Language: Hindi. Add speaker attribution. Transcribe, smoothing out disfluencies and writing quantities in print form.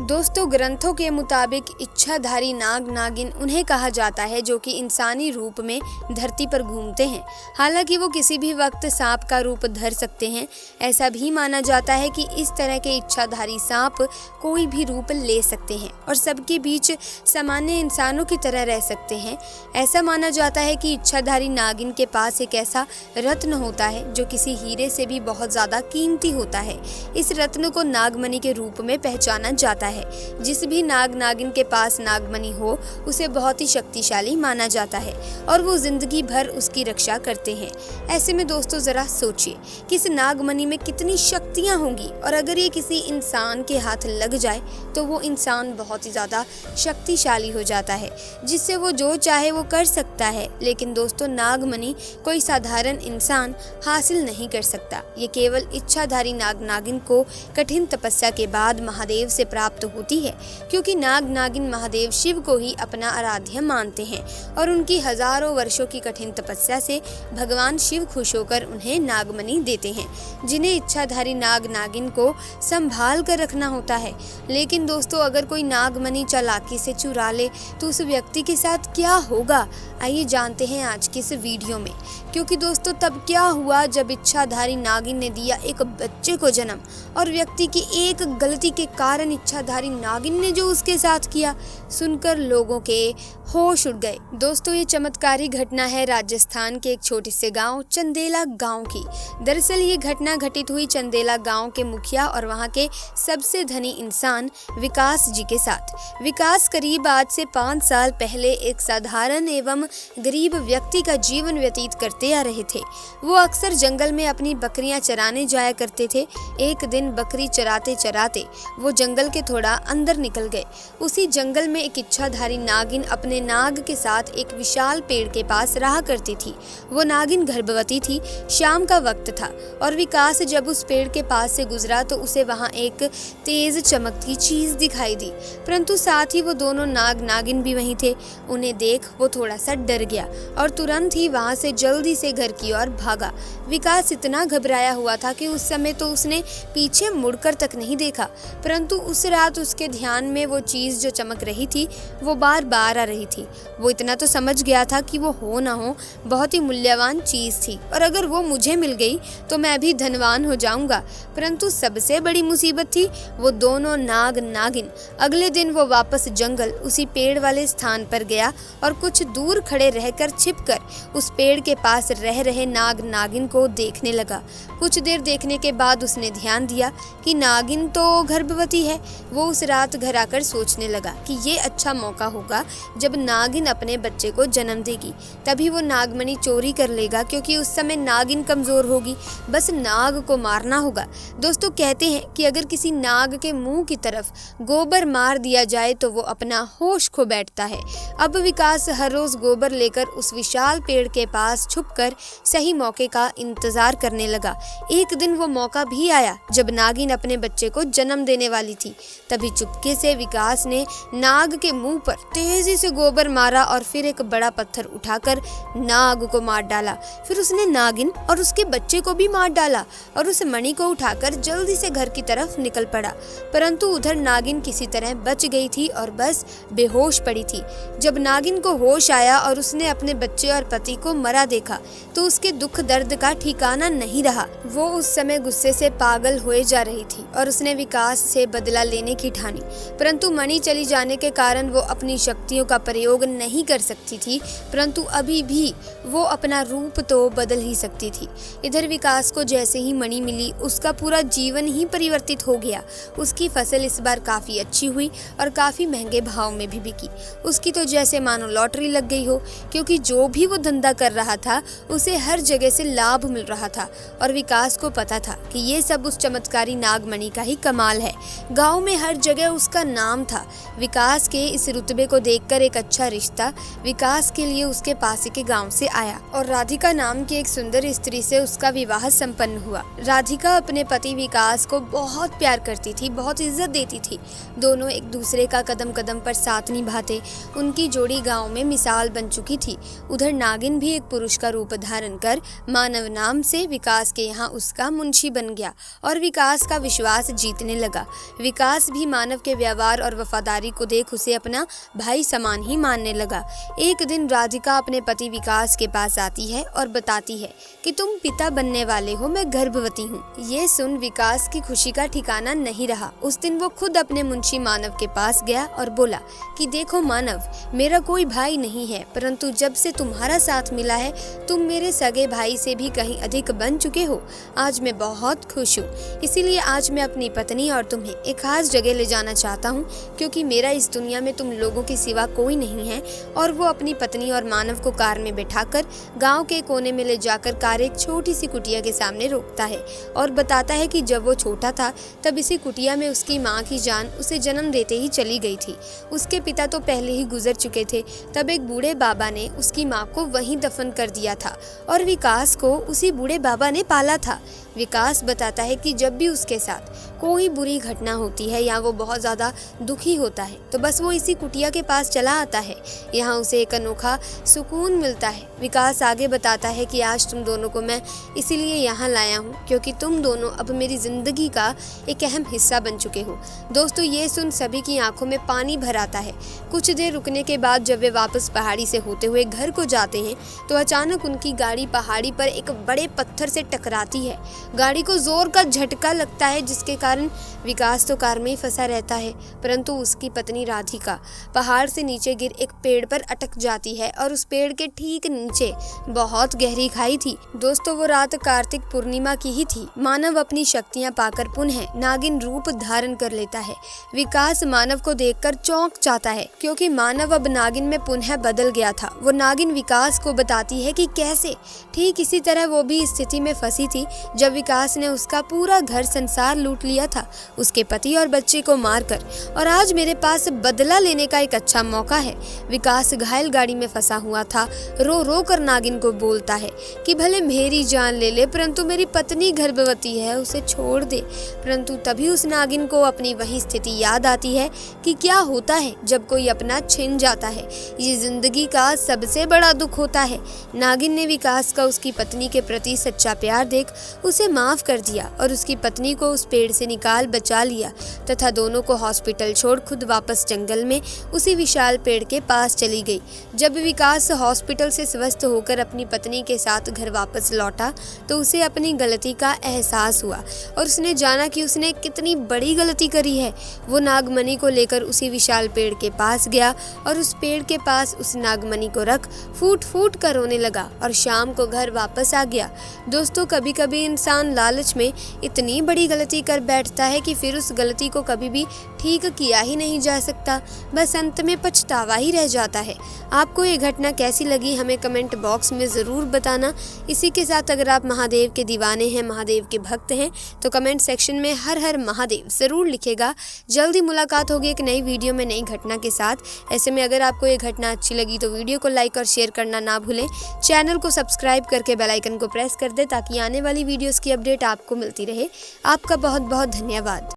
Speaker 1: दोस्तों, ग्रंथों के मुताबिक इच्छाधारी नाग नागिन उन्हें कहा जाता है जो कि इंसानी रूप में धरती पर घूमते हैं। हालांकि वो किसी भी वक्त सांप का रूप धर सकते हैं। ऐसा भी माना जाता है कि इस तरह के इच्छाधारी सांप कोई भी रूप ले सकते हैं और सबके बीच सामान्य इंसानों की तरह रह सकते हैं। ऐसा माना जाता है कि इच्छाधारी नागिन के पास एक ऐसा रत्न होता है जो किसी हीरे से भी बहुत ज्यादा कीमती होता है। इस रत्न को नागमणि के रूप में पहचाना जाता है। जिस भी नाग नागिन के पास नागमणि हो उसे बहुत ही शक्तिशाली माना जाता है और वो जिंदगी भर उसकी रक्षा करते हैं। ऐसे में दोस्तों जरा सोचिए कि इस नागमणि में कितनी शक्तियां होंगी और अगर ये किसी इंसान के हाथ लग जाए तो वो इंसान बहुत ही ज्यादा शक्तिशाली हो जाता है, जिससे वो जो चाहे वो कर सकता है। लेकिन दोस्तों, नागमणि कोई साधारण इंसान हासिल नहीं कर सकता। ये केवल इच्छाधारी नाग नागिन को कठिन तपस्या के बाद महादेव से प्राप्त होती है, क्योंकि नाग नागिन महादेव शिव को ही अपना आराध्य मानते हैं और उनकी हजारों वर्षों की कठिन तपस्या से भगवान शिव खुश होकर उन्हें नागमणि देते हैं, जिन्हें इच्छाधारी नाग नागिन को संभाल कर रखना होता है। लेकिन दोस्तों, अगर कोई नागमणि चालाकी से चुरा ले तो उस व्यक्ति के साथ क्या होगा, आइए जानते हैं आज के इस वीडियो में। क्योंकि दोस्तों, तब क्या हुआ जब इच्छाधारी नागिन ने दिया एक बच्चे को जन्म और व्यक्ति की एक गलती के कारण इच्छाधारी नागिन ने जो उसके साथ किया, सुनकर लोगों के होश उड़ गए। दोस्तों, ये चमत्कारी घटना है राजस्थान के एक छोटे से गांव चंदेला गांव की। दरअसल ये घटना घटित हुई चंदेला गांव के मुखिया और वहां के सबसे धनी इंसान विकास जी के साथ। विकास करीब आज से 5 साल पहले एक साधारण एवं गरीब व्यक्ति का जीवन व्यतीत करते आ रहे थे। वो अक्सर जंगल में अपनी बकरियां चराने जाया करते थे। एक दिन बकरी चराते चराते वो जंगल के थोड़ा अंदर निकल गए। उसी जंगल में एक इच्छाधारी नागिन अपने नाग के साथ एक विशाल पेड़ के पास रहा करती थी। वो नागिन गर्भवती थी। शाम का वक्त था और विकास जब उस पेड़ के पास से गुजरा तो उसे वहां एक तेज चमकती चीज दिखाई दी, परंतु साथ ही वो दोनों नाग नागिन भी वहीं थे। उन्हें देख वो थोड़ा सा डर गया और तुरंत ही वहां से जल्दी से घर की ओर भागा। विकास इतना घबराया हुआ था कि उस समय तो उसने पीछे मुड़कर तक नहीं देखा, परंतु उस रात उसके ध्यान में वो चीज जो चमक रही थी वो बार बार आ रही थी। वो इतना तो समझ गया था कि वो हो ना हो बहुत ही मूल्यवान चीज थी और अगर वो मुझे मिल गई तो मैं भी धनवान हो जाऊंगा। परंतु सबसे बड़ी मुसीबत थी वो दोनों नाग नागिन। अगले दिन वो वापस जंगल उसी पेड़ वाले स्थान पर गया और कुछ दूर खड़े रहकर छिपकर उस पेड़ के पास रह रहे नाग नागिन को देखने लगा। कुछ देर देखने के बाद उसने ध्यान दिया कि नागिन तो गर्भवती है। वो उस रात घर आकर सोचने लगा कि ये अच्छा मौका होगा जब नागिन अपने बच्चे को जन्म देगी, तभी वो नागमणि चोरी कर लेगा, क्योंकि उस समय नागिन कमजोर होगी। बस नाग को मारना होगा। दोस्तों, कहते हैं कि अगर किसी नाग के मुंह की तरफ गोबर मार दिया जाए तो वो अपना होश खो बैठता है। अब विकास हर रोज गोबर लेकर उस विशाल पेड़ के पास छुपकर सही मौके का इंतजार करने लगा। एक दिन वो मौका भी आया जब नागिन अपने बच्चे को जन्म देने वाली थी। तभी चुपके से विकास ने नाग के मुंह पर तेजी से गोबर मारा और फिर एक बड़ा पत्थर उठाकर नाग को मार डाला। फिर उसने नागिन और उसके बच्चे को भी मार डाला और उस मणि को उठाकर जल्दी से घर की तरफ निकल पड़ा। परंतु उधर नागिन किसी तरह बच गई थी और बस बेहोश पड़ी थी। जब नागिन को होश आया और उसने अपने बच्चे और पति को मरा देखा तो उसके दुख दर्द का ठिकाना नहीं रहा। वो उस समय गुस्से से पागल हुए जा रही थी और उसने विकास से बदला लेने की ठानी, परंतु मणि चली जाने के कारण वो अपनी शक्तियों का प्रयोग नहीं कर सकती थी। परंतु अभी भी वो अपना रूप तो बदल ही सकती थी। इधर विकास को जैसे ही मणि मिली उसका पूरा जीवन ही परिवर्तित हो गया। उसकी फसल इस बार काफी अच्छी हुई और काफी महंगे भाव में भी बिकी। उसकी तो जैसे मानो लॉटरी लग गई हो, क्योंकि जो भी वो धंधा कर रहा था उसे हर जगह से लाभ मिल रहा था और विकास को पता था कि ये सब उस चमत्कारी नागमणि का ही कमाल है। गांव में हर जगह उसका नाम था। विकास के इस रुतबे को देखकर एक अच्छा रिश्ता विकास के लिए उसके पास के गांव से आया और राधिका नाम की एक सुंदर स्त्री से उसका विवाह संपन्न हुआ। राधिका अपने पति विकास को बहुत प्यार करती थी, बहुत इज्जत देती थी। दोनों एक दूसरे का कदम कदम पर साथ निभाते। उनकी जोड़ी गांव में मिसाल बन चुकी थी। उधर नागिन भी एक पुरुष का रूप धारण कर मानव नाम से विकास के यहाँ उसका मुंशी बन गया और विकास का विश्वास जीतने लगा। विकास भी मानव के व्यवहार और वफादारी को देख उसे अपना भाई समान ही मानने लगा। एक दिन राधिका अपने पति विकास के पास आती है और बताती है कि तुम पिता बनने वाले हो, मैं गर्भवती हूँ। ये सुन विकास की खुशी का ठिकाना नहीं रहा। उस दिन वो खुद अपने मुंशी मानव के पास गया और बोला कि देखो मानव, मेरा कोई भाई नहीं है, परंतु जब से तुम्हारा साथ मिला है तुम मेरे सगे भाई से भी कहीं अधिक बन चुके हो। आज मैं बहुत खुश हूँ, इसीलिए आज मैं अपनी पत्नी और तुम्हें एक खास जगह ले जाना चाहता हूँ, क्योंकि मेरा इस दुनिया में तुम लोगों के सिवा कोई नहीं है। और वो अपनी पत्नी और मानव को कार में बैठाकर गांव के कोने में ले जाकर कार एक छोटी सी कुटिया के सामने रोकता है और बताता है कि जब वो छोटा था तब इसी कुटिया में उसकी माँ की जान उसे जन्म देते ही चली गई थी। उसके पिता तो पहले ही गुजर चुके थे। तब एक बूढ़े बाबा ने उसकी माँ को वहीं दफन कर दिया था और विकास को उसी बूढ़े बाबा ने पाला था। विकास बताता है कि जब भी उसके साथ कोई बुरी घटना होती है या वो बहुत ज़्यादा दुखी होता है तो बस वो इसी कुटिया के पास चला आता है। यहाँ उसे एक अनोखा सुकून मिलता है। विकास आगे बताता है कि आज तुम दोनों को मैं इसीलिए यहाँ लाया हूँ क्योंकि तुम दोनों अब मेरी ज़िंदगी का एक अहम हिस्सा बन चुके हो। दोस्तों, ये सुन सभी की आंखों में पानी भर आता है। कुछ देर रुकने के बाद जब वे वापस पहाड़ी से होते हुए घर को जाते हैं तो अचानक उनकी गाड़ी पहाड़ी पर एक बड़े पत्थर से टकराती है। गाड़ी को जोर का झटका लगता है जिसके कारण विकास तो कार में ही फंसा रहता है, परंतु उसकी पत्नी राधिका पहाड़ से नीचे गिर एक पेड़ पर अटक जाती है और उस पेड़ के ठीक नीचे बहुत गहरी खाई थी। दोस्तों, वो रात कार्तिक पूर्णिमा की ही थी। मानव अपनी शक्तियां पाकर पुनः नागिन रूप धारण कर लेता है। विकास मानव को देखकर चौंक जाता है क्योंकि मानव अब नागिन में पुनः बदल गया था। वो नागिन विकास को बताती है कि कैसे ठीक इसी तरह वो भी स्थिति में फंसी थी जब विकास ने उसका पूरा घर संसार लूट लिया था, उसके पति और बच्चे को मारकर, और आज मेरे पास बदला लेने का एक अच्छा मौका है। विकास घायल गाड़ी में फंसा हुआ था। रो रो कर नागिन को बोलता है कि भले मेरी जान ले ले परंतु मेरी पत्नी गर्भवती है, उसे छोड़ दे। परंतु तभी उस नागिन को अपनी वही स्थिति याद आती है कि क्या होता है जब कोई अपना छिन जाता है। ये जिंदगी का सबसे बड़ा दुख होता है। नागिन ने विकास का उसकी पत्नी के प्रति सच्चा प्यार देख उसे माफ कर दिया और उसकी पत्नी को उस पेड़ से निकाल बचा लिया तथा दोनों को हॉस्पिटल छोड़ खुद वापस जंगल में उसी विशाल पेड़ के पास चली गई। जब विकास हॉस्पिटल से स्वस्थ होकर अपनी पत्नी के साथ घर वापस लौटा तो उसे अपनी गलती का एहसास हुआ और उसने जाना कि उसने कितनी बड़ी गलती करी है। वो नागमणि को लेकर उसी विशाल पेड़ के पास गया और उस पेड़ के पास उस नागमणि को रख फूट फूट कर रोने लगा और शाम को घर वापस आ गया। दोस्तों, कभी कभी इंसान लालच में इतनी बड़ी गलती कर बैठता है कि फिर उस गलती को कभी भी ठीक किया ही नहीं जा सकता, बस अंत में पछतावा ही रह जाता है। आपको ये घटना कैसी लगी हमें कमेंट बॉक्स में ज़रूर बताना। इसी के साथ अगर आप महादेव के दीवाने हैं, महादेव के भक्त हैं तो कमेंट सेक्शन में हर हर महादेव ज़रूर लिखेगा। जल्दी मुलाकात होगी एक नई वीडियो में नई घटना के साथ। ऐसे में अगर आपको ये घटना अच्छी लगी तो वीडियो को लाइक और शेयर करना ना भूलें। चैनल को सब्सक्राइब करके बेल आइकन को प्रेस कर दें ताकि आने वाली वीडियोस की अपडेट आपको मिलती रहे। आपका बहुत बहुत धन्यवाद।